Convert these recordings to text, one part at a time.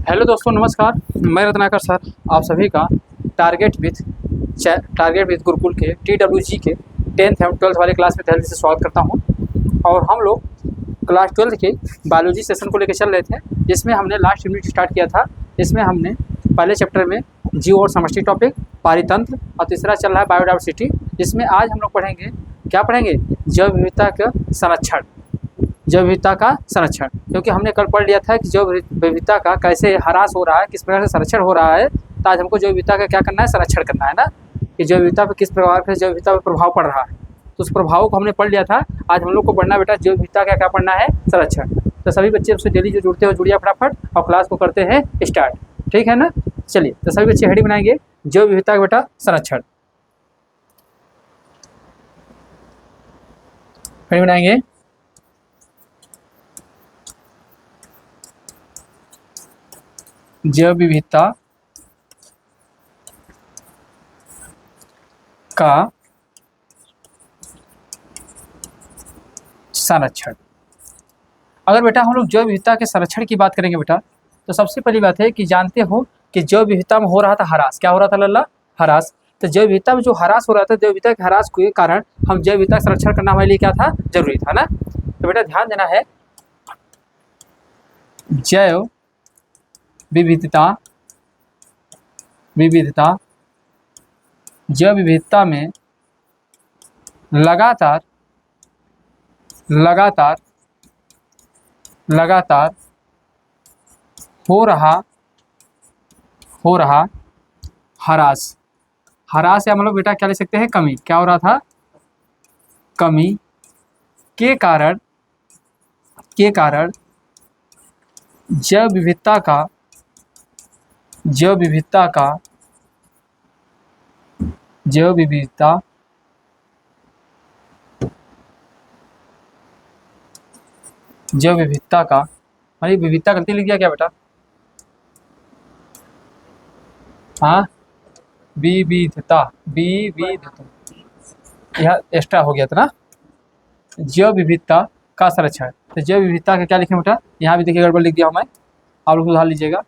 Hello दोस्तों, नमस्कार। मैं रत्नाकर सर आप सभी का टारगेट विथ गुरुकुल के TWG के 10th एवं 12th वाले क्लास में तहे दिल से स्वागत करता हूं। और हम लोग क्लास 12th के बायोलॉजी सेशन को लेकर चल रहे थे, जिसमें हमने लास्ट यूनिट स्टार्ट किया था। इसमें हमने पहले चैप्टर में जीव और समष्टि टॉपिक, पारितंत्र, और तीसरा चल रहा है बायोडाइवर्सिटी, जिसमें आज हम लोग पढ़ेंगे जैव विविधता का संरक्षण। जैव विविधता का संरक्षण, क्योंकि हमने कल पढ़ लिया था कि जैव विविधता का कैसे ह्रास हो रहा है, किस प्रकार से संरक्षण हो रहा है। तो आज हमको जैव विविधता का क्या करना है, संरक्षण करना है ना, कि जैव विविधता पर किस प्रकार से जैव विविधता पर प्रभाव पड़ रहा है। तो उस प्रभाव को हमने पढ़ लिया था। आज हम लोग को पढ़ना बेटा जैव विविधता का क्या पढ़ना है, संरक्षण। तो सभी बच्चे उससे डेली जो जुड़ते हो जुड़िए फटाफट, और क्लास को करते हैं स्टार्ट, ठीक है ना। चलिए, तो सभी बच्चे हेडिंग बनाएंगे जैव विविधता का बेटा संरक्षण। हेडिंग बनाएंगे जैव विविधता का संरक्षण। अगर बेटा हम लोग जैव विविधता के संरक्षण की बात करेंगे बेटा, तो सबसे पहली बात है कि जानते हो कि जैव विविधता में हो रहा था ह्रास। क्या हो रहा था लल्ला? ह्रास। तो जैव विविधता में जो ह्रास हो रहा था, जैव विविधता के ह्रास के कारण हम जैव विविधता संरक्षण करना हमारे लिए क्या था, जरूरी था ना। तो बेटा ध्यान देना है, जैव विविधता जैव विविधता में लगातार हो रहा ह्रास। या मतलब बेटा क्या ले सकते हैं, कमी। क्या हो रहा था? कमी के कारण जैव विविधता का हमारी विविधता गलती लिख दिया क्या बेटा? हाँ, विविधता यह एक्स्ट्रा हो गया था ना। जैव विविधता का संरक्षण। तो जैव विविधता का क्या लिखे बेटा? यहाँ भी देखिए गड़बड़ लिख दिया मैं, आप लोग सुधार लीजिएगा।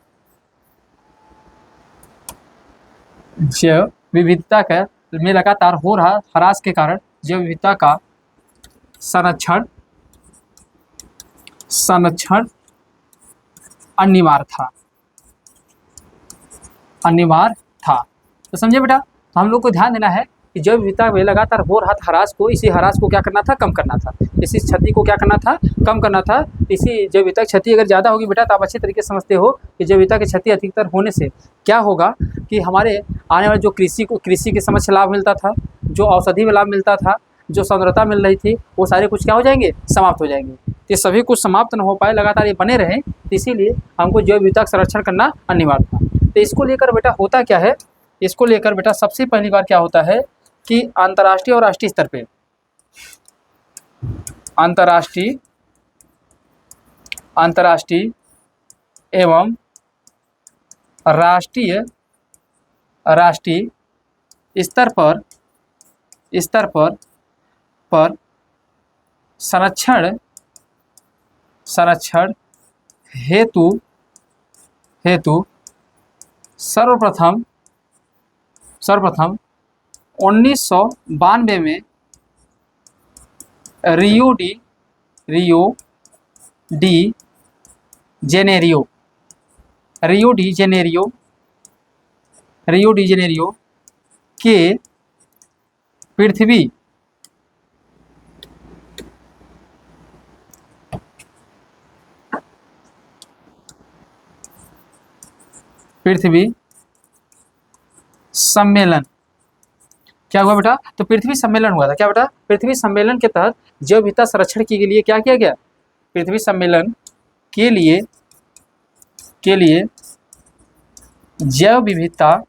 जैव विविधता का में लगातार हो रहा ह्रास के कारण जैव विविधता का संरक्षण अनिवार्य था। तो समझे बेटा। तो हम लोग को ध्यान देना है कि जैव विविधता में लगातार हो रहा ह्रास को, इसी ह्रास को क्या करना था, कम करना था। इसी क्षति को क्या करना था, कम करना था। इसी जैव विविधता की क्षति अगर ज़्यादा होगी बेटा, तो आप अच्छे तरीके से समझते हो कि जैव विविधता की क्षति अधिकतर होने से क्या होगा कि हमारे आने वाले जो कृषि के समक्ष लाभ मिलता था, जो औषधि में लाभ मिलता था, जो सांद्रता मिल रही थी, वो सारे कुछ क्या हो जाएंगे, समाप्त हो जाएंगे। ये सभी कुछ समाप्त न हो पाए, लगातार ये बने रहें, तो इसीलिए हमको जैव विविधता का संरक्षण करना अनिवार्य था। तो इसको लेकर बेटा होता क्या है, इसको लेकर बेटा सबसे पहली बार क्या होता है कि अंतर्राष्ट्रीय और राष्ट्रीय स्तर पे अंतर्राष्ट्रीय एवं राष्ट्रीय स्तर पर संरक्षण हेतु सर्वप्रथम 1992 में रियो डी जेनेरियो के पृथ्वी सम्मेलन। क्या हुआ बेटा? तो पृथ्वी सम्मेलन हुआ था। क्या बेटा? पृथ्वी सम्मेलन के तहत जैव विविधता संरक्षण के लिए क्या किया गया? पृथ्वी सम्मेलन के लिए जैव विविधता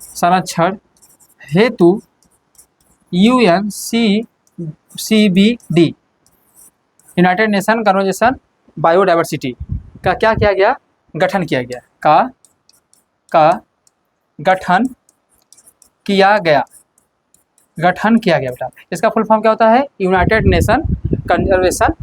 संरक्षण हेतु UNCBD United nation conversation biodiversity का क्या किया गया, गठन किया गया, गठन किया गया बेटा। इसका फुल फॉर्म क्या होता है? United nation conservation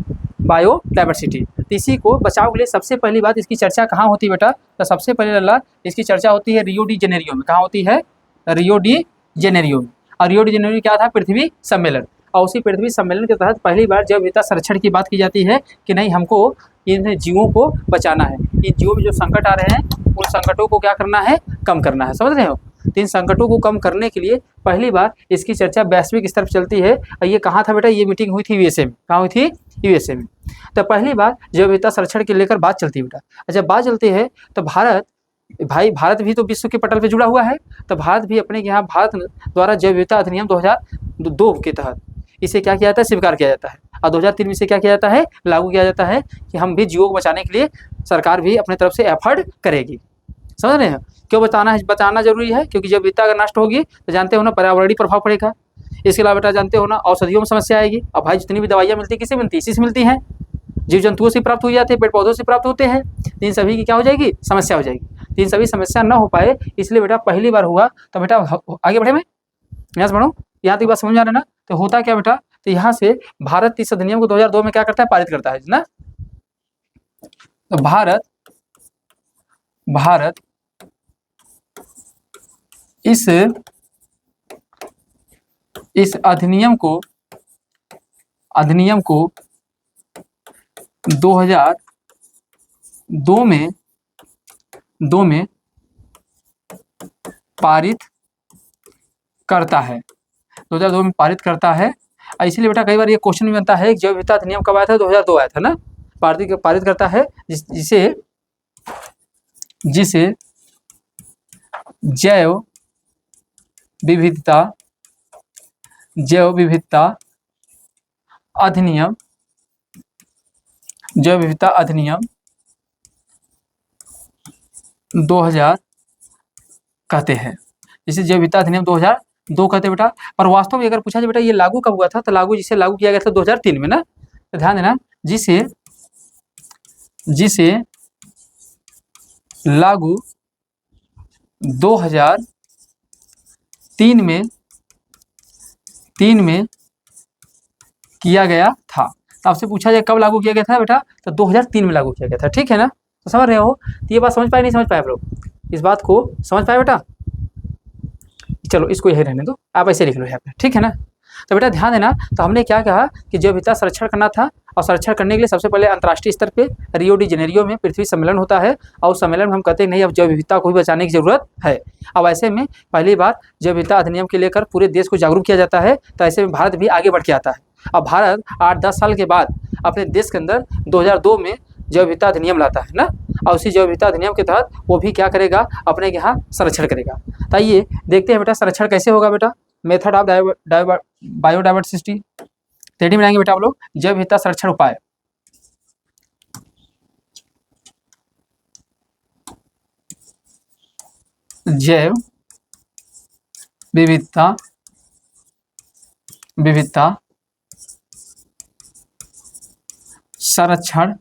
biodiversity. तो इसी को बचाव के लिए सबसे पहली बात इसकी चर्चा कहाँ होती है बेटा? तो सबसे पहले लल्ला इसकी चर्चा होती है रियो डी जेनेरियो में। कहाँ होती है? रियो डी जेनेरियो में। और रियो डी जेनेरियो क्या था? पृथ्वी सम्मेलन। और उसी पृथ्वी सम्मेलन के तहत पहली बार जैव विविधता संरक्षण की बात की जाती है कि नहीं, हमको इन जीवों को बचाना है, इन जीवों में जो संकट आ रहे हैं उन संकटों को क्या करना है? कम करना है। समझ रहे हो? तो इन संकटों को कम करने के लिए पहली बार इसकी चर्चा वैश्विक स्तर पर चलती है। और ये कहाँ था बेटा? ये मीटिंग हुई थी यूएसए में। कहाँ हुई थी? यूएसए में। तो पहली बार जैव विविधता संरक्षण के लेकर बात चलती है बेटा। जब बात चलती है तो भारत भी तो विश्व के पटल पे जुड़ा हुआ है। तो भारत भी अपने यहाँ भारत द्वारा जैव विविधता अधिनियम 2002 के तहत इसे क्या किया जाता है? स्वीकार किया जाता है। और 2003 में इसे क्या किया जाता है? लागू किया जाता है कि हम भी जीवों को बचाने के लिए सरकार भी अपने तरफ से एफर्ट करेगी। समझ रहे हैं? क्यों बचाना जरूरी है? क्योंकि जब विविधता अगर नष्ट होगी तो जानते हो ना पर्यावरणीय प्रभाव पड़ेगा। इसके अलावा बेटा जानते हो ना औषधियों में समस्या आएगी। अब भाई जितनी भी दवाइयाँ मिलती है किससे मिलती है? इसी से मिलती हैं। जीव जंतुओं से प्राप्त हो जाते हैं, पेड़ पौधों से प्राप्त होते हैं। इन सभी की क्या हो जाएगी? समस्या हो जाएगी। इन सभी समस्या न हो पाए इसलिए बेटा पहली बार हुआ। तो बेटा आगे बढ़े, मैं यहाँ से बढ़ूँ, यहाँ तक बात समझ आ रहा है ना? तो होता क्या बेटा? तो यहाँ से भारत इस अधिनियम को 2002 में क्या करता है? पारित करता है ना। तो भारत इस अधिनियम को 2002 में पारित करता है। 2002 में पारित करता है। इसलिए बेटा कई बार ये क्वेश्चन भी बनता है कि जैव विविधता अधिनियम कब आया था? 2002 आया था ना। पारित करता है जिसे जैव विविधता अधिनियम 2000 कहते हैं। जिसे जैव विविधता अधिनियम 2002 कहते हैं बेटा। पर वास्तव में अगर पूछा जाए बेटा ये लागू कब हुआ था? तो जिसे लागू किया गया था 2003 में ना। तो ध्यान देना, जिसे लागू 2003 में किया गया था। तो आपसे पूछा जाए कब लागू किया गया था बेटा? तो 2003 में लागू किया गया था। ठीक है ना? तो समझ रहे हो? तो ये बात समझ पाए नहीं समझ पाए आप लोग? इस बात को समझ पाए बेटा? चलो इसको यही रहने दो, आप ऐसे लिख लो यहाँ पे। ठीक है ना? तो बेटा ध्यान देना, तो हमने क्या कहा कि जैव विविधता संरक्षण करना था। और संरक्षण करने के लिए सबसे पहले अंतर्राष्ट्रीय स्तर पे रियो डी जेनेरियो में पृथ्वी सम्मेलन होता है। और उस सम्मेलन में हम कहते हैं नहीं, अब जैव विविधता को भी बचाने की जरूरत है। अब ऐसे में पहली बार जैव विविधता अधिनियम के लेकर पूरे देश को जागरूक किया जाता है। तो ऐसे में भारत भी आगे बढ़ के आता है। अब भारत 8-10 साल के बाद अपने देश के अंदर 2002 में जैव विविधता अधिनियम लाता है ना। और उसी जैव विविधता अधिनियम के तहत वो भी क्या करेगा? अपने यहाँ संरक्षण करेगा। तो आइए देखते हैं बेटा संरक्षण कैसे होगा बेटा। मेथड ऑफ बायोडाइवर्सिटी थ्रेडी में आएंगे बेटा आप लोग। जैव विविधता संरक्षण उपाय। जैव विविधता संरक्षण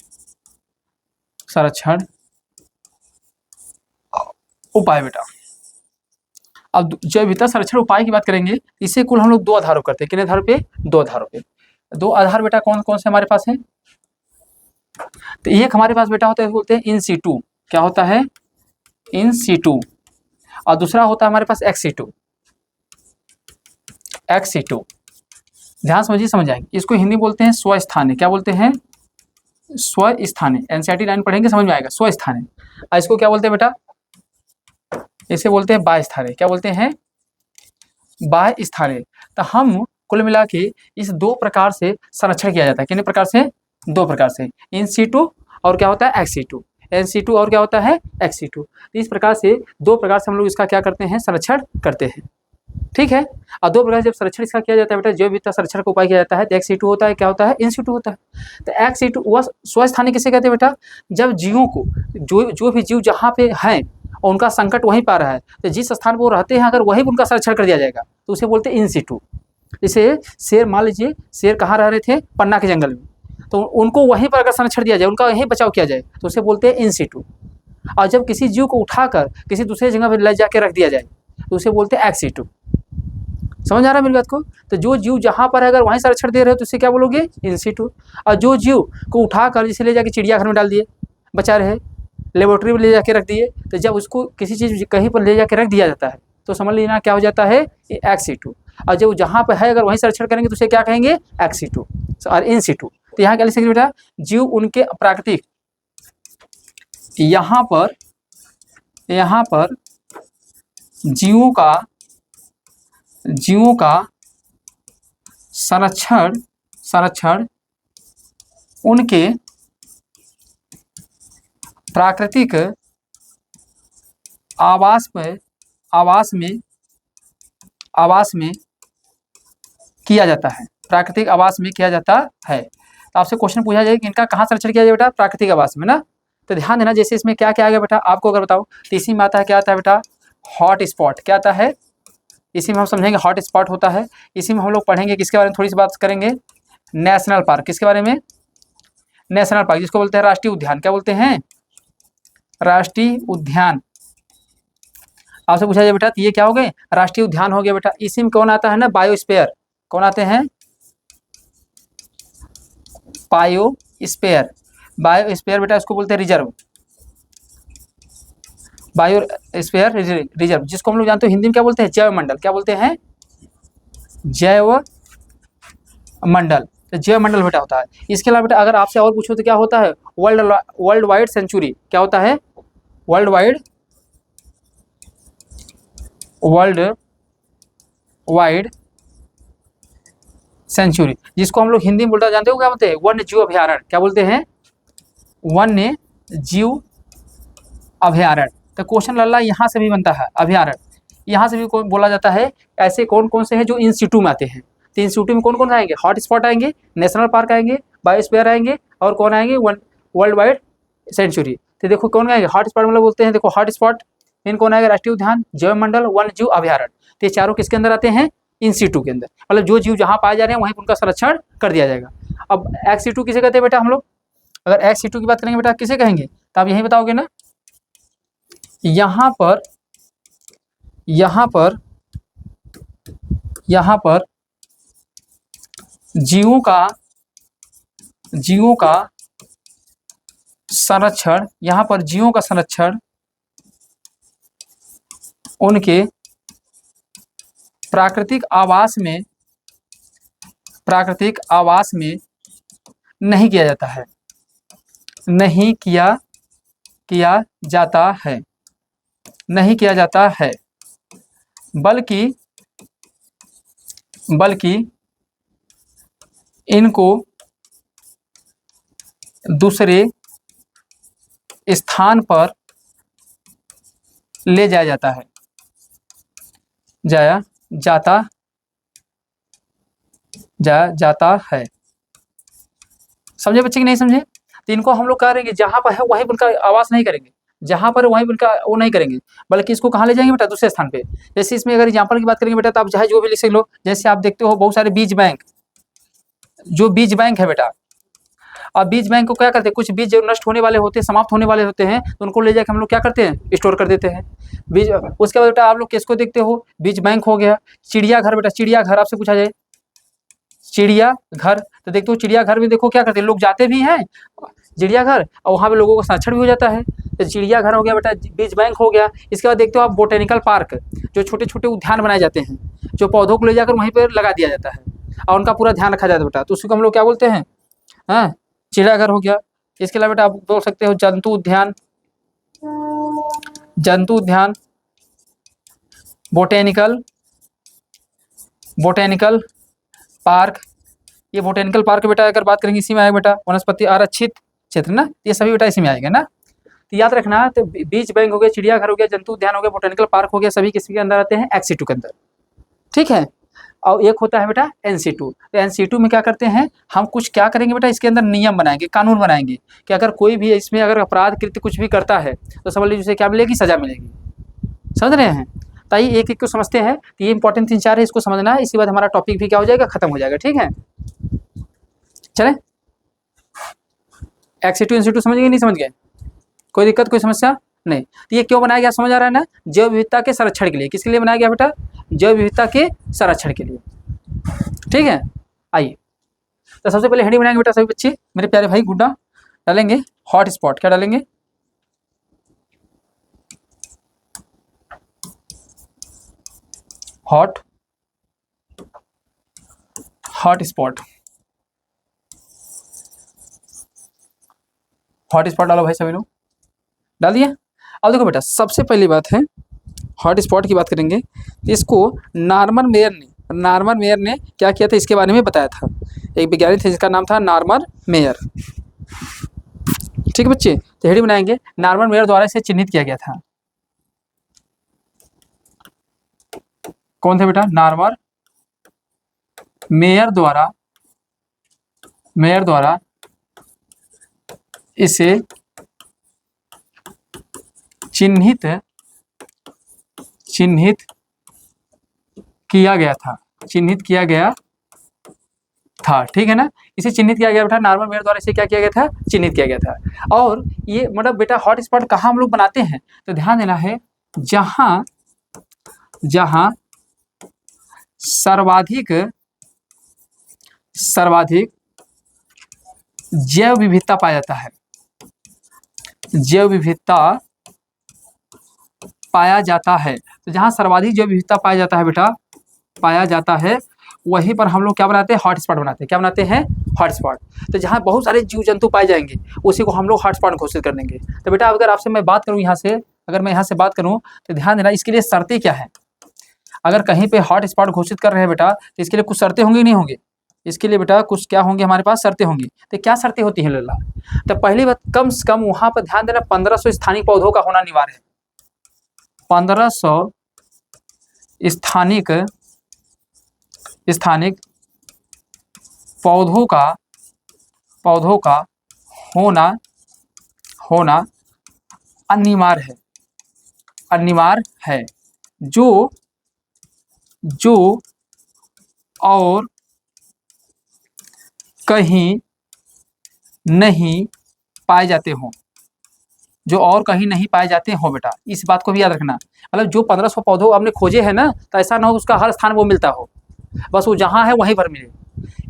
उपाय बेटा। अब जैव विविधता संरक्षण उपाय की बात करेंगे। इसे कुल हम लोग 2 आधारों करते हैं। कितने आधारों पे? 2 आधारों पे। 2 आधार बेटा कौन कौन से हमारे पास है? तो एक हमारे पास बेटा होता है, बोलते हैं इन सीटू। क्या होता है? In situ. और दूसरा होता है हमारे पास एक्स सीटू। ध्यान समझिए, समझ आएंगे। इसको हिंदी बोलते हैं स्वस्थानीय। क्या बोलते हैं? स्वस्थानीय। एनसीईआरटी लाइन पढ़ेंगे समझ में आएगा। स्वस्थानीय। और इसको क्या बोलते हैं बेटा? इसे बोलते हैं बाह्य स्थानीय। क्या बोलते हैं? बाह्य स्थानीय। तो हम कुल मिला के इस 2 प्रकार से संरक्षण किया जाता है। कितने प्रकार से? 2 प्रकार से। इन सीटू और क्या होता है? Ex situ. एन सीटू और क्या होता है? Ex situ. इस प्रकार से 2 प्रकार से हम लोग इसका क्या करते हैं? संरक्षण करते हैं। ठीक है। और 2 प्रकार से जब संरक्षण इसका किया जाता है बेटा, जैव विविधता संरक्षण का उपाय किया जाता है, तो एक्स सीटू होता है, क्या होता है? इन सीटू होता है। तो एक्स सीटू वह स्वस्थानीय किसे कहते हैं बेटा? जब जीवों को जो भी जीव जहाँ पे हैं और उनका संकट वहीं पा रहा है, तो जिस स्थान पर वो रहते हैं अगर वहीं उनका संरक्षण कर दिया जाएगा तो उसे बोलते हैं इन सीटू। जैसे शेर, मान लीजिए शेर कहाँ रह रहे थे? पन्ना के जंगल में। तो उनको वहीं पर अगर संरक्षण दिया जाए, उनका वहीं बचाव किया जाए तो उसे बोलते हैं इन सीटू। और जब किसी जीव को उठाकर किसी दूसरे जगह पर ले जाके रख दिया जाए तो उसे बोलते हैं एक्स सीटू। समझ आ रहा है मेरी बात को? तो जो जीव जहाँ पर है अगर वहीं संरक्षण दे रहे हो तो उसे क्या बोलोगे? In situ. और जो जीव को उठाकर जैसे ले जाके चिड़ियाघर में डाल दिए, बचा रहे, लेबोरेटरी में ले जाके रख दिए, तो जब उसको किसी चीज़ कहीं पर ले जाके रख दिया जाता है तो समझ लेना क्या हो जाता है? ये एक्स सीटू। और जब जहाँ पर है अगर वहीं संरक्षण करेंगे तो उसे क्या कहेंगे? एक्स सीटू और इन सीटू। तो यहाँ क्या लिख सकते बेटा? जीव उनके प्राकृतिक, यहाँ पर जीवों का संरक्षण उनके प्राकृतिक आवास में किया जाता है, प्राकृतिक आवास में किया जाता है। तो आपसे क्वेश्चन पूछा जाए कि इनका कहाँ संरक्षण किया जाए बेटा? प्राकृतिक आवास में ना। तो ध्यान देना, जैसे इसमें क्या क्या आ गया बेटा आपको अगर बताओ, तो इसी में आता है क्या आता है बेटा? Hot spot. क्या आता है? इसी में हम समझेंगे हॉट स्पॉट होता है। इसी में हम लोग पढ़ेंगे किसके बारे में थोड़ी सी बात करेंगे? National park. किसके बारे में? नेशनल पार्क, जिसको बोलते हैं राष्ट्रीय उद्यान। क्या बोलते हैं? राष्ट्रीय उद्यान। आपसे पूछा जाए बेटा तो ये क्या हो गए? राष्ट्रीय उद्यान हो गया बेटा। इसी में कौन आता है ना? बायोस्फीयर। कौन आते हैं? बायोस्फीयर। बायोस्फीयर बेटा इसको बोलते हैं रिजर्व, बायोस्फीयर रिजर्व, जिसको हम लोग जानते हैं हिंदी में क्या बोलते हैं? जैव मंडल। क्या बोलते हैं? जैव मंडल। तो जैव मंडल बेटा होता है। इसके अलावा बेटा अगर आपसे और पूछो तो क्या होता है? Wildlife sanctuary. क्या होता है? वर्ल्ड वाइड सेंचुरी, जिसको हम लोग हिंदी में बोलते जानते हो क्या बोलते हैं? वन्य जीव अभयारण्य। क्या बोलते हैं? वन्य जीव अभयारण्य। तो क्वेश्चन लल्ला यहाँ से भी बनता है, अभयारण्य यहाँ से भी कोई बोला जाता है। ऐसे कौन कौन से हैं जो इंस्टीट्यूट में आते हैं? तो इंस्टीट्यूट में कौन कौन आएंगे? हॉट स्पॉट आएंगे, नेशनल पार्क आएंगे, बायोस्फीयर आएंगे, और कौन आएंगे? Wildlife sanctuary. तो देखो कौन आएंगे? हॉट स्पॉट मतलब बोलते हैं, देखो हॉट स्पॉट इन कौन आएगा? राष्ट्रीय उद्यान, जैव मंडल, वन्य जीव अभयारण्य। तो ये चारों किसके अंदर आते हैं? इंस्टीट्यूट के अंदर। मतलब जो जीव जहाँ पाए जा रहे हैं वहीं उनका संरक्षण कर दिया जाएगा। अब एक्स सीटू किसे कहते हैं बेटा हम लोग? अगर एक्स सीटू की बात करेंगे बेटा किसे कहेंगे? तो आप यही बताओगे ना। यहाँ पर जीवों का संरक्षण, यहाँ पर जीवों का संरक्षण उनके प्राकृतिक आवास में नहीं किया जाता है, नहीं किया जाता है, बल्कि इनको दूसरे स्थान पर ले जाया जाता है, जाता है। समझे बच्चे कि नहीं समझे? तो इनको हम लोग करेंगे जहां पर है वहीं उनका आवास नहीं करेंगे, जहां पर वहीं उनका वो नहीं करेंगे, बल्कि इसको कहाँ ले जाएंगे बेटा? दूसरे स्थान पे। जैसे इसमें अगर एग्जाम्पल की बात करेंगे बेटा तो आप चाहे जो भी लिख लो। जैसे आप देखते हो बहुत सारे बीज बैंक, जो बीज बैंक है बेटा, अब बीज बैंक को क्या करते हैं? कुछ बीज जो नष्ट होने वाले होते हैं, समाप्त होने वाले होते हैं, तो उनको ले जाकर हम लोग क्या करते हैं? स्टोर कर देते हैं बीज। उसके बाद बेटा आप लोग किसको देखते हो? बीज बैंक हो गया। चिड़ियाघर बेटा, चिड़ियाघर आपसे पूछा जाए, चिड़ियाघर तो देखते हो चिड़ियाघर में देखो क्या करते हैं? लोग जाते भी हैं चिड़ियाघर और वहाँ पे लोगों का संरक्षण भी हो जाता है। तो चिड़ियाघर हो गया बेटा, बीज बैंक हो गया। इसके बाद देखते हो आप बोटेनिकल पार्क, जो छोटे छोटे उद्यान बनाए जाते हैं, जो पौधों को ले जाकर वहीं पर लगा दिया जाता है और उनका पूरा ध्यान रखा जाता है बेटा, तो उसको हम लोग क्या बोलते हैं? हाँ, चिड़ियाघर हो गया। इसके अलावा बेटा आप बोल सकते हो जंतु उद्यान, बोटेनिकल पार्क। ये बोटेनिकल पार्क बेटा अगर बात करेंगे इसी में आएगा बेटा, वनस्पति आरक्षित क्षेत्र ना, ये सभी बेटा इसी में आएगा ना। तो याद रखना, तो बीज बैंक हो गया, चिड़ियाघर हो गया, जंतु उद्यान हो गया, बोटेनिकल पार्क हो गया, सभी किसी के अंदर आते हैं? एक्स सीटू के अंदर। ठीक है। और एक होता है बेटा NC2। तो NC2 में क्या करते हैं हम? कुछ क्या करेंगे बेटा? इसके अंदर नियम बनाएंगे, कानून बनाएंगे कि अगर कोई भी इसमें अगर अपराध कृत्य कुछ भी करता है तो समझ लीजिए उसे क्या मिलेगी? सजा मिलेगी। समझ रहे हैं? तो आइए एक एक को समझते हैं। तो ये इंपॉर्टेंट 3-4 है, इसको समझना है। इसके बाद हमारा टॉपिक भी क्या हो जाएगा? खत्म हो जाएगा। ठीक है, चले। NC2 समझ गए? नहीं समझ गए? कोई दिक्कत, कोई समस्या? नहीं। तो ये क्यों बनाया गया समझ आ रहा है ना, जैव विविधता के संरक्षण के लिए। किसके लिए बनाया गया बेटा, जैव विविधता के संरक्षण के लिए, ठीक है। आइए तो सबसे पहले हेडिंग बनाएंगे बेटा सभी बच्चे, मेरे प्यारे भाई गुड्डा, डालेंगे हॉट स्पॉट। क्या डालेंगे, हॉट स्पॉट। हॉट स्पॉट डालो भाई सभी लोग, डाल दिया। अब देखो बेटा सबसे पहली बात है हॉट स्पॉट की बात करेंगे। इसको नॉर्मन मेयर ने क्या किया था इसके बारे में बताया था। एक वैज्ञानिक थे जिसका नाम था नॉर्मन मेयर, ठीक है बच्चे। तो हेडिंग बनाएंगे नॉर्मन मेयर द्वारा इसे चिन्हित किया गया था। कौन थे बेटा, नॉर्मन मेयर द्वारा इसे चिन्हित किया गया था, ठीक है ना। इसे चिन्हित किया गया बेटा, नॉर्मन मेयर द्वारा इसे क्या किया गया था, चिन्हित किया गया था। और ये मतलब बेटा हॉट स्पॉट कहाँ हम लोग बनाते हैं, तो ध्यान देना है जहां सर्वाधिक जैव विविधता पाया जाता है, जैव विविधता पाया जाता है। तो जहां सर्वाधिक जैव विविधता पाया जाता है वहीं पर हम लोग क्या बनाते हैं, हॉट स्पॉट बनाते हैं। क्या बनाते हैं, हॉट स्पॉट। तो जहां बहुत सारे जीव जंतु पाए जाएंगे उसी को हम लोग हॉट स्पॉट घोषित कर देंगे। तो बेटा अगर आपसे मैं बात करूं अगर मैं यहाँ से बात करूं तो ध्यान देना इसके लिए शर्तें क्या है। अगर कहीं पे हॉट स्पॉट घोषित कर रहे हैं बेटा तो इसके लिए कुछ शर्तें होंगी, नहीं होंगी। इसके लिए बेटा कुछ क्या होंगे, हमारे पास शर्तें होंगी। तो क्या शर्तें होती हैं लल्ला, तो पहली बात कम से कम वहां पर ध्यान देना 1500 स्थानिक पौधों का होना अनिवार्य है। 1500 स्थानिक पौधों का होना अनिवार्य है, जो और कहीं नहीं पाए जाते हों, बेटा इस बात को भी याद रखना। मतलब जो 1500 पौधों आपने खोजे हैं ना, तो ऐसा ना हो उसका हर स्थान वो मिलता हो, बस वो जहाँ है वहीं पर मिले।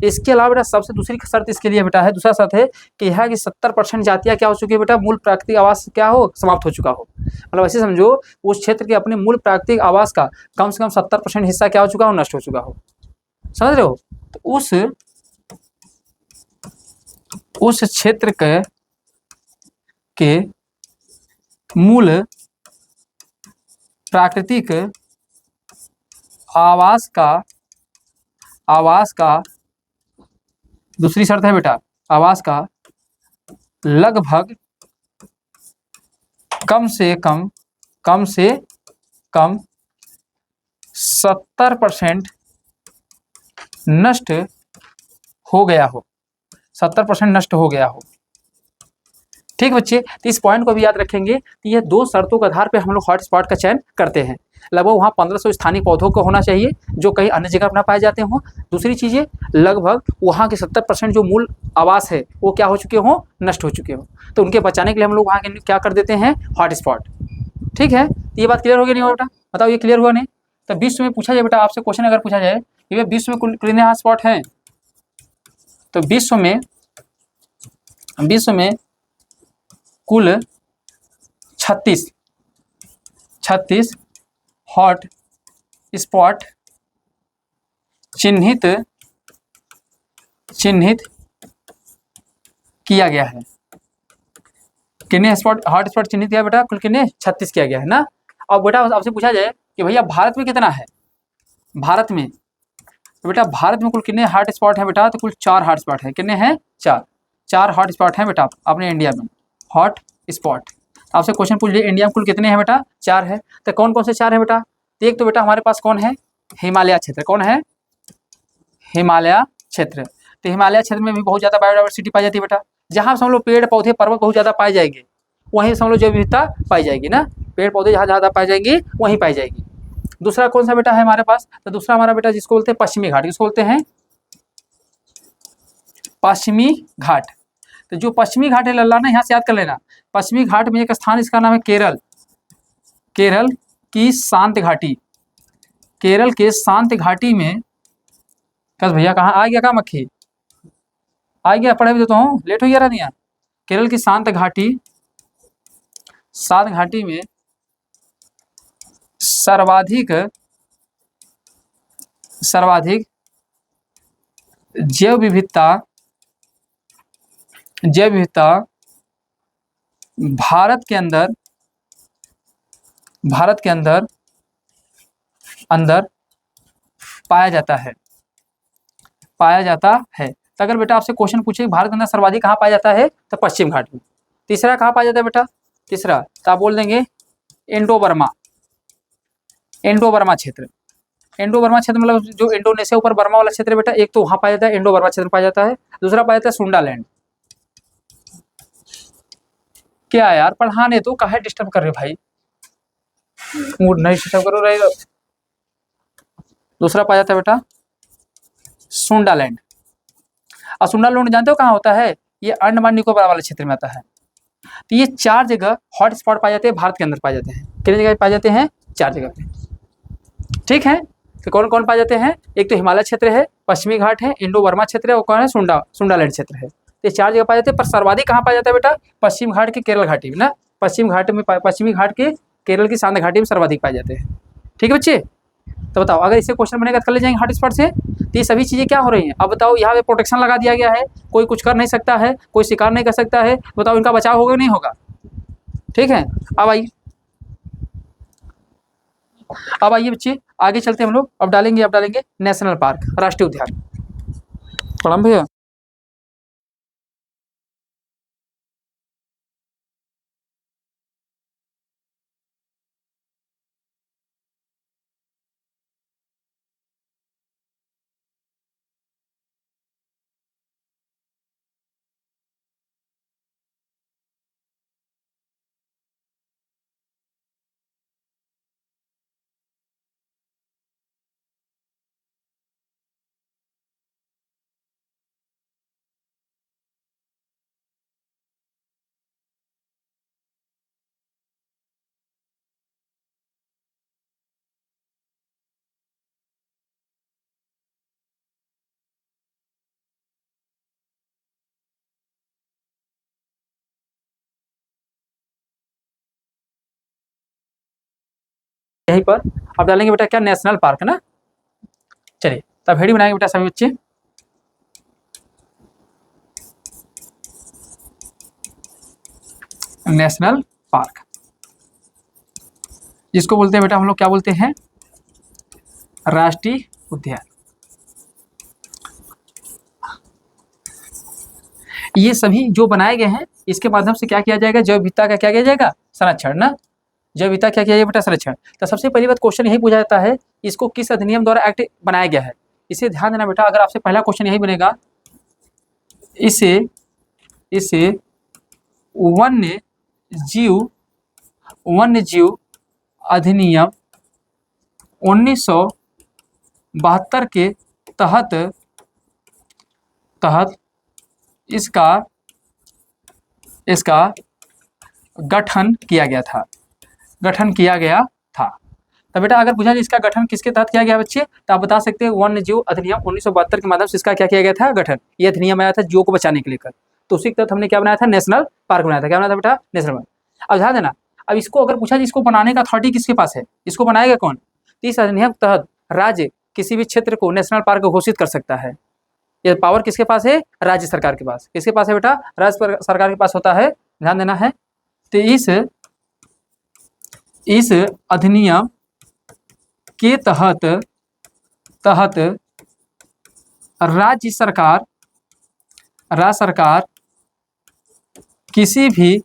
इसके अलावा बेटा सबसे दूसरी शर्त इसके लिए बेटा है, दूसरा शर्त है कि यह कि 70% जातियाँ क्या हो चुकी है बेटा, मूल प्राकृतिक आवास क्या हो, समाप्त हो चुका हो। मतलब ऐसे समझो उस क्षेत्र के अपने मूल प्राकृतिक आवास का कम से कम 70% हिस्सा क्या हो चुका हो, नष्ट हो चुका हो। समझ रहे हो। तो उस क्षेत्र के मूल प्राकृतिक आवास का दूसरी शर्त है बेटा, आवास का लगभग कम से कम 70% नष्ट हो गया हो, 70% नष्ट हो गया हो। ठीक बच्चे, तो इस पॉइंट को भी याद रखेंगे कि यह दो शर्तों के आधार पर हम लोग हॉट स्पॉट का चयन करते हैं। लगभग वहाँ 1500 स्थानीय पौधों को होना चाहिए जो कहीं अन्य जगह पर ना पाए जाते हों। दूसरी चीज़ें लगभग वहाँ के 70% जो मूल आवास है वो क्या हो चुके हों, नष्ट हो चुके हों। तो उनके बचाने के लिए हम लोग वहाँ के क्या कर देते हैं, हॉट स्पॉट। ठीक है, ये बात क्लियर हो गई नहीं बेटा, बताओ ये क्लियर हुआ नहीं। तो विश्व में पूछा जाए बेटा, आपसे क्वेश्चन अगर पूछा जाए कि विश्व में कुल कितने हॉट स्पॉट हैं, तो विश्व में कुल 36 हॉट स्पॉट चिन्हित किया गया है। कितने हॉट स्पॉट चिन्हित किया बेटा, कुल कितने, 36 किया गया है ना। अब बेटा आपसे पूछा जाए कि भैया भारत में कितना है, भारत में तो बेटा भारत में कुल कितने हॉट स्पॉट है बेटा, तो कुल 4 हॉट स्पॉट है। कितने हैं, 4 हॉट स्पॉट हैं बेटा अपने इंडिया में, हॉट स्पॉट। आपसे क्वेश्चन पूछ लिया इंडिया में कुल कितने हैं बेटा, 4 है। तो कौन कौन से 4 है बेटा, एक तो बेटा हमारे पास कौन है, हिमालय क्षेत्र। कौन है, हिमालय क्षेत्र। तो हिमालय क्षेत्र में भी बहुत ज़्यादा बायोडाइवर्सिटी पाई जाती है बेटा। जहाँ से हम लोग पेड़ पौधे पर्वत बहुत ज़्यादा पाए जाएंगे वहीं से हम लोग जैव विविधता पाई जाएगी ना, पेड़ पौधे जहाँ ज़्यादा पाई जाएंगी वहीं पाई जाएगी। दूसरा कौन सा बेटा है हमारे पास, तो दूसरा हमारा बेटा जिसको बोलते हैं पश्चिमी घाट, किसको बोलते हैं, पश्चिमी घाट। तो जो पश्चिमी घाट है लल्ला ना, यहाँ से याद कर लेना, पश्चिमी घाट में एक स्थान इसका नाम है केरल। केरल की शांत घाटी, केरल के शांत घाटी में, कस भैया कहाँ आ गया, कहाँ मक्खी आ गया, पढ़े भी देता हूँ, लेट हो गया रहा नहीं यार। केरल की शांत घाटी, शांत घाटी में सर्वाधिक सर्वाधिक जैव विविधता, जैव विविधता भारत के अंदर, भारत के अंदर अंदर पाया जाता है, पाया जाता है। तो अगर बेटा आपसे क्वेश्चन पूछे भारत के अंदर सर्वाधिक कहाँ पाया जाता है, तो पश्चिम घाट में। तीसरा कहाँ पाया जाता है बेटा, तीसरा तो आप बोल देंगे इंडो बर्मा, इंडो बर्मा क्षेत्र। इंडो बर्मा क्षेत्र मतलब जो इंडोनेशिया ऊपर बर्मा वाला क्षेत्र है बेटा, एक तो वहाँ पाया जाता है, इंडो बर्मा क्षेत्र पाया जाता है। दूसरा पाया जाता है सुंडालैंड। क्या यार पढ़ाने तो काहे डिस्टर्ब कर रहे भाई, मूड नहीं डिस्टर्ब करो रहेगा। दूसरा पाया जाता है बेटा सुंडालैंड। और सुंडालैंड जानते हो कहाँ होता है, ये अंडमान निकोबार वाले क्षेत्र में आता है। तो ये 4 जगह हॉट स्पॉट पाए जाते हैं, भारत के अंदर पाए जाते हैं। कितनी जगह पाए जाते हैं, 4 जगह पे, ठीक है। तो कौन कौन पाए जाते हैं, एक तो हिमालय क्षेत्र है, पश्चिमी घाट है, इंडो बर्मा क्षेत्र है, और कौन है सुंडालैंड क्षेत्र है। ये 4 जगह पाए जाते हैं, पर सर्वाधिक कहाँ पाया जाता है बेटा, पश्चिम घाट के केरल घाटी में ना, पश्चिमी घाट के केरल की शांत घाटी में सर्वाधिक पाए जाते हैं। ठीक है बच्चे, तो बताओ अगर इससे क्वेश्चन बनेगा तो कर ले जाएंगे हॉट स्पॉट से। तो ये सभी चीजें क्या हो रही हैं, अब बताओ यहाँ पे प्रोटेक्शन लगा दिया गया है, कोई कुछ कर नहीं सकता है, कोई शिकार नहीं कर सकता है, बताओ इनका बचाव होगा नहीं होगा। ठीक है, अब आइए, अब आइए बच्चे आगे चलते हैं हम लोग। अब डालेंगे नेशनल पार्क, राष्ट्रीय उद्यान। प्रणाम भैया। यहीं पर अब डालेंगे बेटा क्या, नेशनल पार्क ना। चलिए तब हेडी बनाएंगे बेटा सभी बच्चे। नेशनल पार्क जिसको बोलते हैं बेटा हम लोग क्या बोलते हैं, राष्ट्रीय उद्यान। ये सभी जो बनाए गए हैं इसके माध्यम से क्या किया जाएगा, जैव विविधता का क्या किया जाएगा, संरक्षण ना। जैव विविधता क्या किया जाएगा बेटा, संरक्षण। तो सबसे पहली बात क्वेश्चन यही पूछा जाता है, इसको किस अधिनियम द्वारा एक्ट बनाया गया है। इसे ध्यान देना बेटा, अगर आपसे पहला क्वेश्चन यही बनेगा, इसे इसे वन्य जीव अधिनियम 1972 के तहत इसका गठन किया गया था, तो बेटा अगर पूछा इसका गठन किसके तहत किया गया बच्चे, तो आप बता सकते हैं वन्य जीव अधिनियम 1972 के माध्यम से इसका क्या किया गया था, गठन। ये अधिनियम आया था जीवों को बचाने के लेकर, तो उसी के तहत हमने क्या बनाया था, नेशनल पार्क बनाया था। क्या बनाया था बेटा, नेशनल पार्क। अब ध्यान देना, अब इसको अगर पूछा इसको बनाने का अथॉरिटी किसके पास है, इसको बनाएगा कौन, तो इस अधिनियम के तहत राज्य किसी भी क्षेत्र को नेशनल पार्क घोषित कर सकता है। ये पावर किसके पास है, राज्य सरकार के पास। किसके पास है बेटा, राज्य सरकार के पास होता है, ध्यान देना है। तो इस अधिनियम के तहत राज्य सरकार किसी भी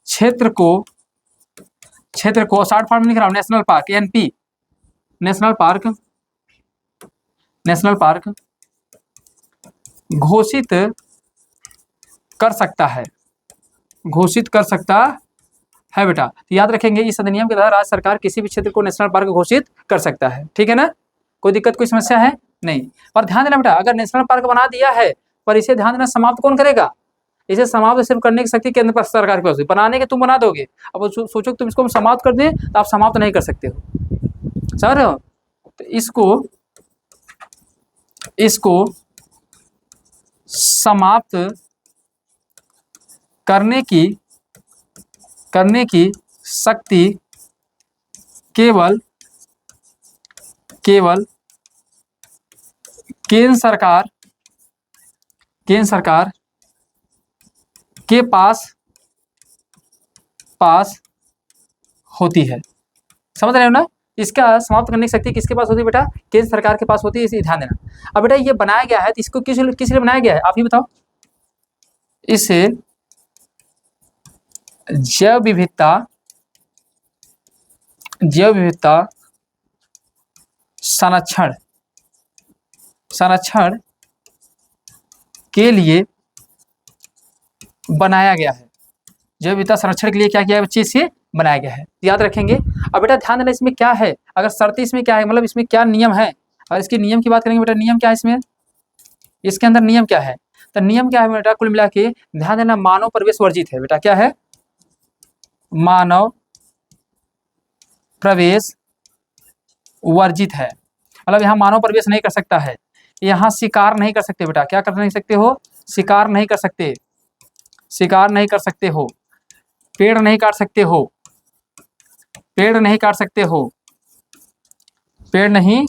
क्षेत्र को शॉर्ट फॉर्म में लिख रहा हूं, national park, NP, national park घोषित कर सकता है बेटा। तो याद रखेंगे इस अधिनियम के तहत राज्य सरकार किसी भी क्षेत्र को नेशनल पार्क घोषित कर सकता है। ठीक है ना, कोई दिक्कत कोई समस्या है नहीं। पर ध्यान देना बेटा, अगर नेशनल पार्क बना दिया है पर इसे ध्यान देना समाप्त कौन करेगा, इसे समाप्त सिर्फ करने की शक्ति केंद्र पर सरकार के पास होती है। बनाने के तुम बना दोगे, अब सोचो तुम इसको समाप्त कर दें तो आप समाप्त नहीं कर सकते हो, समझ रहे हो। तो इसको समाप्त करने की शक्ति केवल केंद्र सरकार के पास होती है, समझ रहे हो ना। इसका समाप्त करने की शक्ति किसके पास होती है बेटा, केंद्र सरकार के पास होती है, इसे ध्यान देना। अब बेटा ये बनाया गया है तो इसको किस लिए बनाया गया है, आप ही बताओ। इसे जैव विविधता संरक्षण के लिए बनाया गया है। जैव विविधता संरक्षण के लिए क्या किया है बच्चे, इसे बनाया गया है, याद रखेंगे। अब बेटा ध्यान देना इसमें क्या है, अगर शर्त इसमें क्या है, मतलब इसमें क्या नियम है, और इसके नियम की बात करेंगे बेटा, नियम क्या है इसमें, इसके अंदर नियम क्या है। तो नियम क्या है बेटा, कुल मिला के ध्यान देना, मानव प्रवेश वर्जित है बेटा। क्या है, मानव प्रवेश वर्जित है, मतलब यहाँ मानव प्रवेश नहीं कर सकता है। यहाँ शिकार नहीं कर सकते बेटा, क्या कर नहीं सकते हो, शिकार नहीं कर सकते, शिकार नहीं कर सकते हो, पेड़ नहीं काट सकते हो, पेड़ नहीं काट सकते हो, पेड़ नहीं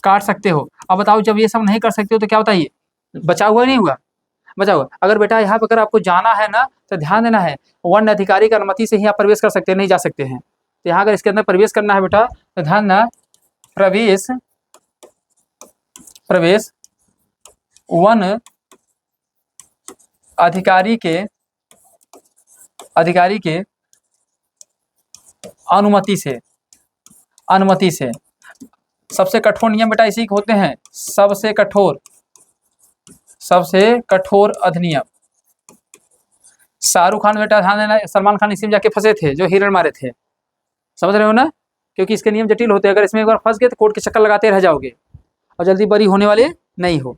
काट सकते हो। अब बताओ जब ये सब नहीं कर सकते हो तो क्या होता है, ये बचा हुआ नहीं हुआ, बचा हुआ। अगर बेटा यहाँ पर अगर आपको जाना है ना तो ध्यान देना है, वन अधिकारी की अनुमति से ही आप प्रवेश कर सकते हैं, नहीं जा सकते हैं। तो यहाँ अगर इसके अंदर प्रवेश करना है बेटा तो ध्यान देना, प्रवेश वन अधिकारी के अनुमति से। सबसे कठोर नियम बेटा इसी के होते हैं, सबसे कठोर अधिनियम। शाहरुख खान बेटा ध्यान देना, सलमान खान इसी में जाके फंसे थे, जो हिरण मारे थे, समझ रहे हो ना, क्योंकि इसके नियम जटिल होते हैं। अगर इसमें एक बार फंस गए तो कोर्ट के चक्कर लगाते रह जाओगे और जल्दी बरी होने वाले नहीं हो।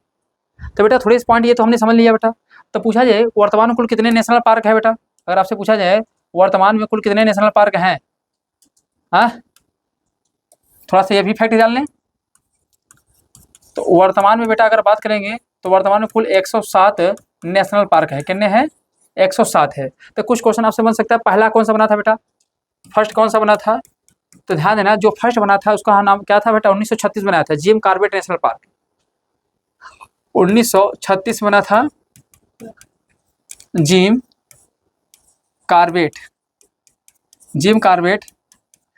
तो बेटा थोड़े पॉइंट ये तो हमने समझ लिया बेटा। तो पूछा जाए वर्तमान में कुल कितने नेशनल पार्क है बेटा, अगर आपसे पूछा जाए वर्तमान में कुल कितने नेशनल पार्क हैं, हाँ थोड़ा सा ये भी फैक्ट डाल लें। तो वर्तमान में बेटा अगर बात करेंगे तो वर्तमान में कुल 107 नेशनल पार्क है। कितने हैं, 107 है। तो कुछ क्वेश्चन आपसे बन सकता है, पहला कौन सा बना था बेटा, फर्स्ट कौन सा बना था। तो ध्यान देना, जो फर्स्ट बना था उसका नाम क्या था बेटा, 1936 बनाया था, जिम कॉर्बेट नेशनल पार्क, 1936 बना था, जिम कॉर्बेट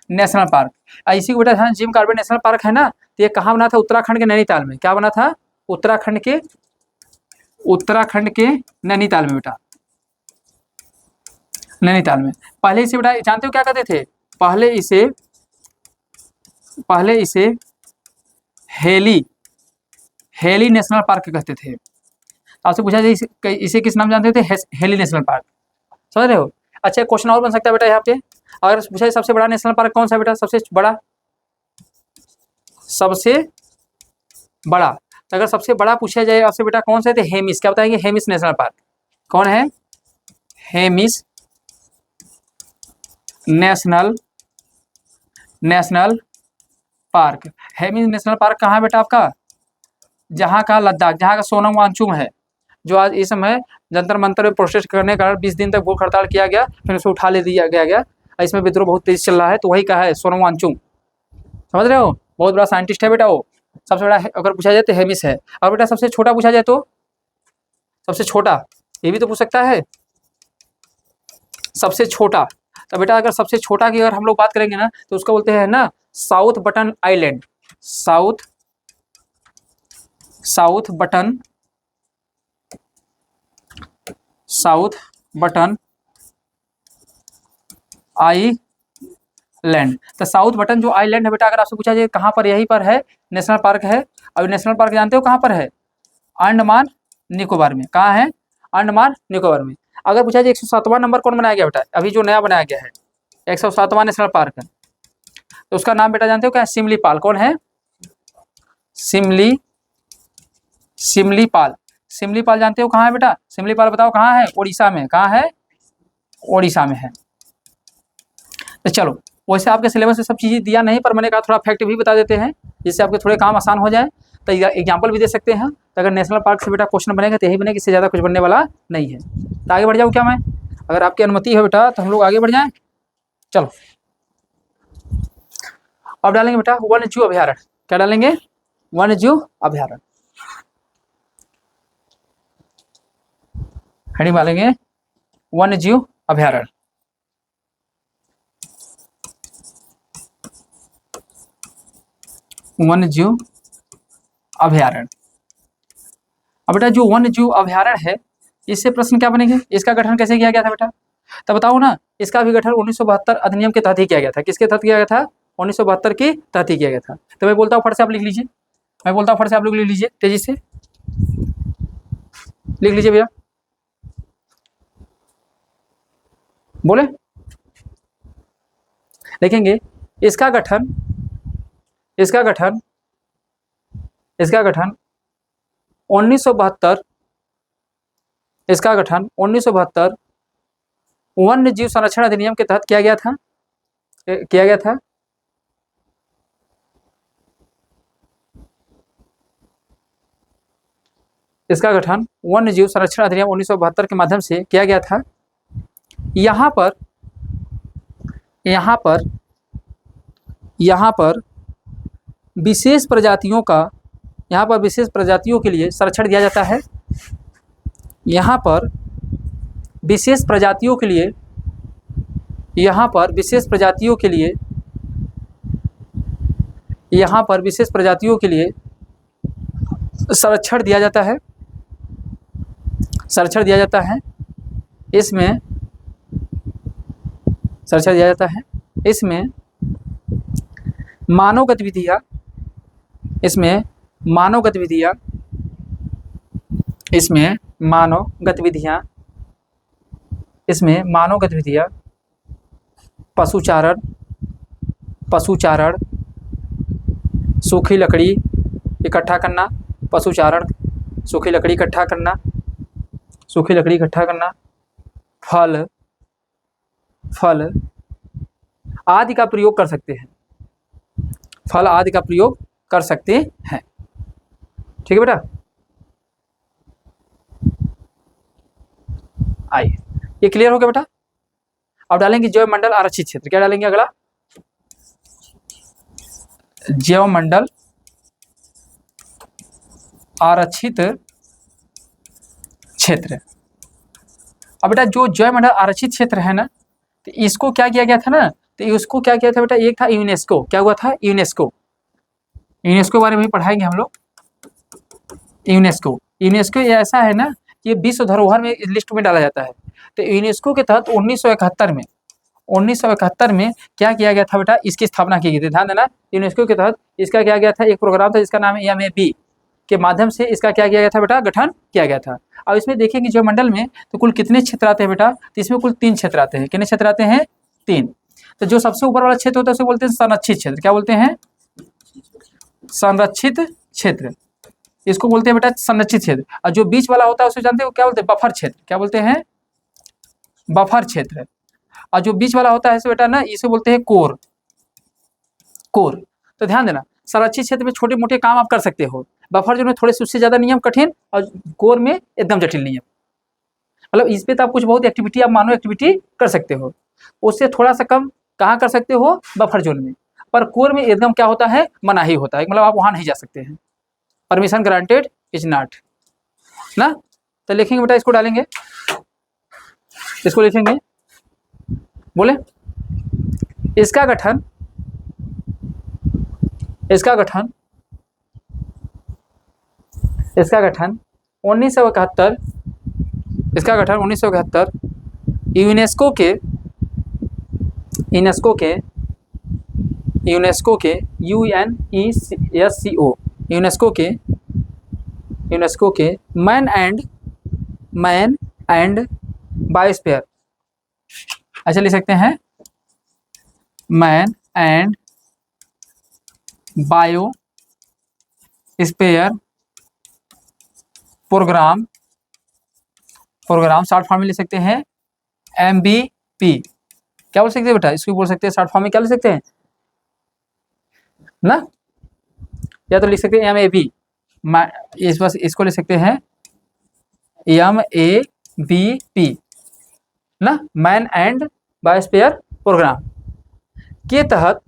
नेशनल पार्क। इसी को बेटा ध्यान, जिम कॉर्बेट नेशनल पार्क है ना, तो ये कहाँ बना था, उत्तराखंड के नैनीताल में। क्या बना था, उत्तराखंड के नैनीताल में बेटा, नैनीताल में। पहले इसे बेटा जानते हो क्या कहते थे, पहले इसे हेली नेशनल पार्क कहते थे। आपसे पूछा जाए इसे किस नाम जानते थे, हेली नेशनल पार्क, समझ रहे हो। अच्छा क्वेश्चन और बन सकता है बेटा यहाँ पे, अगर पूछा जाए सबसे बड़ा नेशनल पार्क कौन सा बेटा, सबसे बड़ा, तो अगर सबसे बड़ा पूछा जाए आपसे बेटा कौन सा है, तो हेमिस। क्या बताएंगे, हेमिस नेशनल पार्क। कौन है, Hemis national park. Hemis national park कहाँ है बेटा आपका, जहाँ का लद्दाख, जहाँ का सोनम वांगचुक है, जो आज इस समय जंतर मंतर में प्रोटेस्ट करने के कारण 20 दिन तक भूख हड़ताल किया गया, फिर उसे उठा ले दिया गया। इसमें विद्रोह बहुत तेज चल रहा है, तो वही कहा है सोनम वांगचुक, समझ रहे हो, बहुत बड़ा साइंटिस्ट है बेटा वो। सबसे बड़ा अगर पूछा जाए तो हेमिस है। और बेटा सबसे छोटा पूछा जाए तो, सबसे छोटा ये भी तो पूछ सकता है, सबसे छोटा। तो बेटा अगर सबसे छोटा की अगर हम लोग बात करेंगे ना तो उसको बोलते हैं ना south button island, south button island. तो साउथ बटन जो आइलैंड है बेटा, अगर आपसे पूछा जाए कहाँ पर, यहीं पर है, नेशनल पार्क है। अब नेशनल पार्क जानते हो कहाँ पर है, अंडमान निकोबार में। कहाँ है, अंडमान निकोबार में। अगर पूछा जाए 107वां नंबर कौन बनाया गया बेटा, अभी जो नया बनाया गया है 107वां नेशनल पार्क है, तो उसका नाम बेटा जानते हो क्या है, सिमलीपाल। कौन है, सिमलीपाल। सिमलीपाल जानते हो कहाँ है बेटा? सिमलीपाल बताओ कहाँ है? उड़ीसा में। कहाँ है? उड़ीसा में है। तो चलो, वैसे आपके सिलेबस में सब चीज़ें दिया नहीं, पर मैंने कहा थोड़ा फैक्ट भी बता देते हैं जिससे आपके थोड़े काम आसान हो जाए। तो एग्जाम्पल भी दे सकते हैं। तो अगर नेशनल पार्क से बेटा क्वेश्चन बनेगा तो यही बनेगा, इससे ज़्यादा कुछ बनने वाला नहीं है। तो आगे बढ़ जाऊँ क्या मैं? अगर आपकी अनुमति है बेटा तो हम लोग आगे बढ़ जाएँ। चलो, अब डालेंगे बेटा वन्य जीव अभ्यारण्य। क्या डालेंगे? वन्य जीव अभ्यारण्य। हेडिंग डालेंगे वन्य जीव अभ्यारण्य। वन्य जीव अभ्यारण्य। अब बेटा जो वन्य जीव अभ्यारण्य है, इससे प्रश्न क्या बनेंगे? इसका गठन कैसे किया गया था बेटा? तो बताओ ना। इसका भी गठन 1972 अधिनियम के तहत ही किया गया था। किसके तहत किया गया था? 1972 के तहत ही किया गया था। तो मैं बोलता हूँ फट से आप लिख लीजिए। मैं बोलता हूँ फट से आप लोग लिख लीजिए, तेजी से लिख लीजिए भैया। बोले देखेंगे इसका गठन 1972, इसका गठन 1972 वन्य जीव संरक्षण अधिनियम के तहत किया गया था। इसका गठन वन्य जीव संरक्षण अधिनियम 1972 के माध्यम से किया गया था। यहाँ पर विशेष प्रजातियों के लिए संरक्षण दिया जाता है। यहाँ पर विशेष प्रजातियों के लिए संरक्षण दिया जाता है। इसमें मानव गतिविधियाँ पशुचारण, सूखी लकड़ी इकट्ठा करना, फल आदि का प्रयोग कर सकते हैं। ठीक है बेटा? आइए, ये क्लियर हो गया बेटा? अब डालेंगे जैव मंडल आरक्षित क्षेत्र। क्या डालेंगे अगला? जैव मंडल आरक्षित क्षेत्र। अब बेटा जो जैव मंडल आरक्षित क्षेत्र है ना, तो इसको क्या किया गया था ना, तो उसको क्या किया था बेटा? एक था यूनेस्को। क्या हुआ था? यूनेस्को के बारे में पढ़ाएंगे हम लोग। यूनेस्को ये ऐसा है ना, ये विश्व धरोहर में लिस्ट में डाला जाता है। तो यूनेस्को के तहत 1971 में क्या किया गया था बेटा? इसकी स्थापना की गई थी। ध्यान देना, यूनेस्को के तहत इसका क्या गया था? एक प्रोग्राम था जिसका नाम है MAB के माध्यम से इसका क्या किया गया था बेटा? गठन किया गया था। अब इसमें देखेंगे जो मंडल में तो कुल कितने क्षेत्र आते हैं बेटा? तो इसमें कुल 3 क्षेत्र आते हैं। कितने क्षेत्र आते हैं? 3। तो जो सबसे ऊपर वाला क्षेत्र होता है उसे बोलते हैं संरक्षित क्षेत्र। क्या बोलते हैं? संरक्षित क्षेत्र। इसको बोलते हैं बेटा संरक्षित क्षेत्र। और जो बीच वाला होता है उसे जानते हो क्या बोलते हैं? बफर क्षेत्र। क्या बोलते हैं? बफर क्षेत्र। और जो बीच वाला होता है इसे बेटा ना, इसे बोलते हैं कोर। तो ध्यान देना, संरक्षित क्षेत्र में छोटे मोटे काम आप कर सकते हो। बफर जोन में थोड़े से उससे ज्यादा नियम कठिन, और कोर में एकदम जटिल नियम। मतलब इस पे तो आप कुछ बहुत एक्टिविटी, आप मानो एक्टिविटी कर सकते हो। उससे थोड़ा सा कम कहाँ कर सकते हो? बफर जोन में। पर कोर में एकदम क्या होता है? मनाही होता है, मतलब आप वहां नहीं जा सकते हैं। परमिशन ग्रांटेड इज नॉट ना। तो लिखेंगे बेटा, इसको डालेंगे, इसको लिखेंगे। बोले इसका गठन 1971 यूनेस्को के यूनेस्को के मैन एंड बायोस्फीयर, ऐसे लिख सकते हैं, man and biosphere programme, programme short form में ले सकते हैं MBP। क्या बोल सकते हैं बेटा, इसको बोल सकते हैं शॉर्ट फॉर्म में क्या लिख सकते हैं ना, या तो लिख सकते हैं MAB, इस बस इसको लिख सकते हैं MABP ना, मैन एंड बायोस्फीयर प्रोग्राम के तहत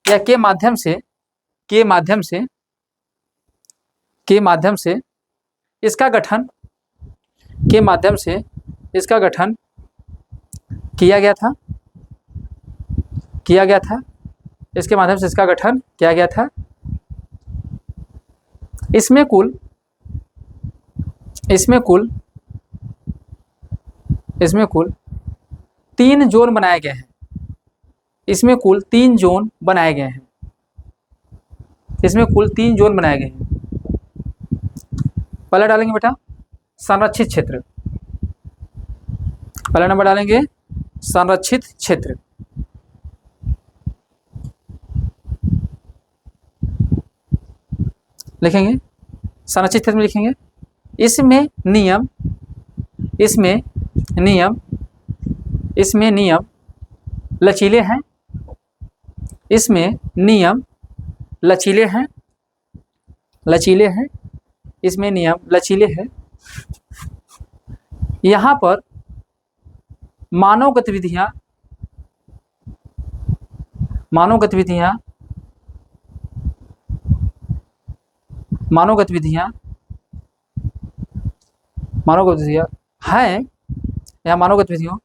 या के माध्यम से इसका गठन किया गया था, इसके माध्यम से इसका गठन किया गया था। इसमें कुल 3 जोन बनाए गए हैं। पहला डालेंगे बेटा संरक्षित क्षेत्र, पहला नंबर डालेंगे संरक्षित क्षेत्र। लिखेंगे संरक्षित क्षेत्र में लिखेंगे इसमें नियम लचीले हैं, यहाँ पर मानव गतिविधियाँ हैं, या मानव गतिविधियों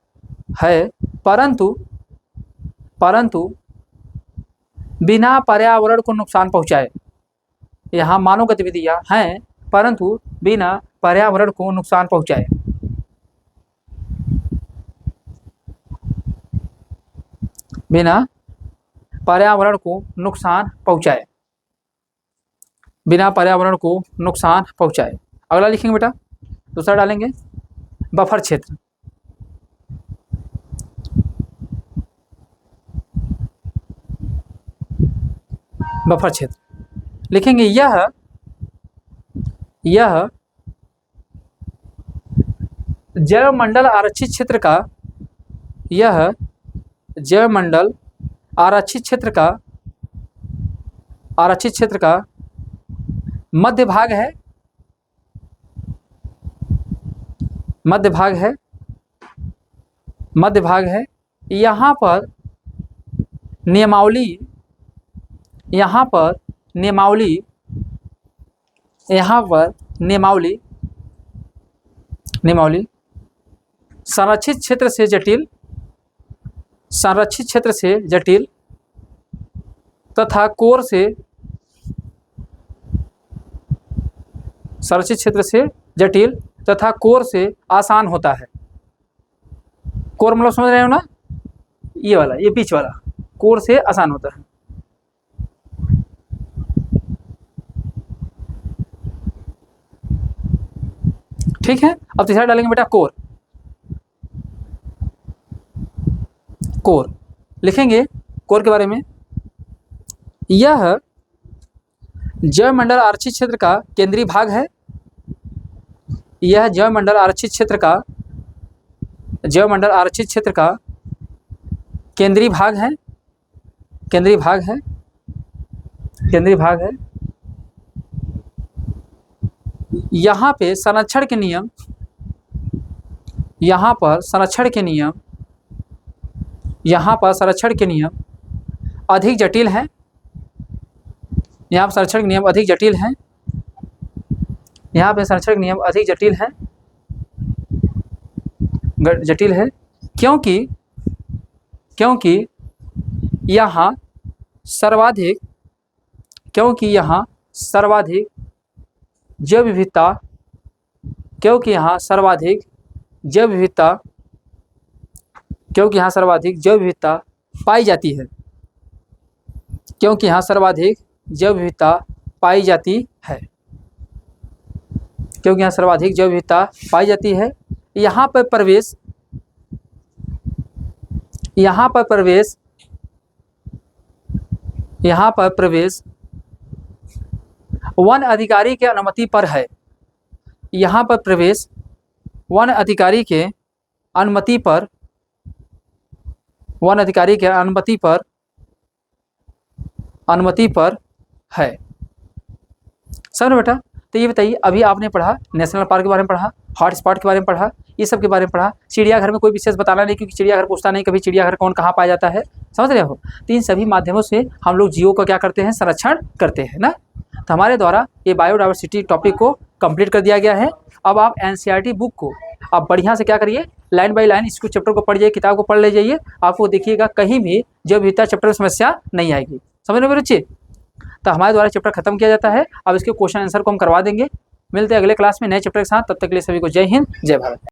है, परंतु बिना पर्यावरण को नुकसान पहुँचाए। यहाँ मानव गतिविधियाँ हैं परंतु बिना पर्यावरण को नुकसान पहुँचाए। बिना पर्यावरण को नुकसान पहुँचाए। अगला लिखेंगे बेटा, दूसरा डालेंगे बफर क्षेत्र। लिखेंगे यह जैवमंडल आरक्षित क्षेत्र का मध्य भाग है। यहाँ पर नियमावली संरक्षित क्षेत्र से जटिल तथा कोर से आसान होता है। कोर मतलब समझ रहे हो ना, ये बीच वाला कोर से आसान होता है। ठीक है, अब तीसरा डालेंगे बेटा कोर। लिखेंगे कोर के बारे में, यह जैवमंडल आरक्षित क्षेत्र का केंद्रीय भाग है। केंद्रीय भाग है। यहाँ पे संरक्षण के नियम अधिक जटिल हैं। क्योंकि यहाँ सर्वाधिक जैव विविधता पाई जाती है। यहाँ पर प्रवेश वन अधिकारी के अनुमति पर है। यहाँ पर प्रवेश वन अधिकारी के अनुमति पर है। समझ बेटा। तो ये बताइए, अभी आपने पढ़ा नेशनल पार्क के बारे में पढ़ा, हॉटस्पॉट के बारे में पढ़ा, ये सब के बारे में पढ़ा। चिड़ियाघर में कोई विशेष बताना नहीं, क्योंकि चिड़ियाघर पूछता नहीं कभी चिड़ियाघर कौन कहाँ पाया जाता है। समझ रहे हो। तो इन सभी माध्यमों से हम लोग जीव का क्या करते हैं, संरक्षण करते हैं ना। तो हमारे द्वारा ये बायोडाइवर्सिटी टॉपिक को कंप्लीट कर दिया गया है। अब आप एनसीईआरटी बुक को आप बढ़िया से क्या करिए, लाइन बाय लाइन इसको चैप्टर को पढ़ जाइए, किताब को पढ़ ले जाइए। आपको देखिएगा कहीं भी जब विविधता चैप्टर में समस्या नहीं आएगी। समझ रहे हो मेरे बच्चे। तो हमारे द्वारा चैप्टर खत्म किया जाता है। अब इसके क्वेश्चन आंसर को हम करवा देंगे। मिलते हैं अगले क्लास में नए चैप्टर के साथ। तब तक के लिए सभी को जय हिंद, जय भारत।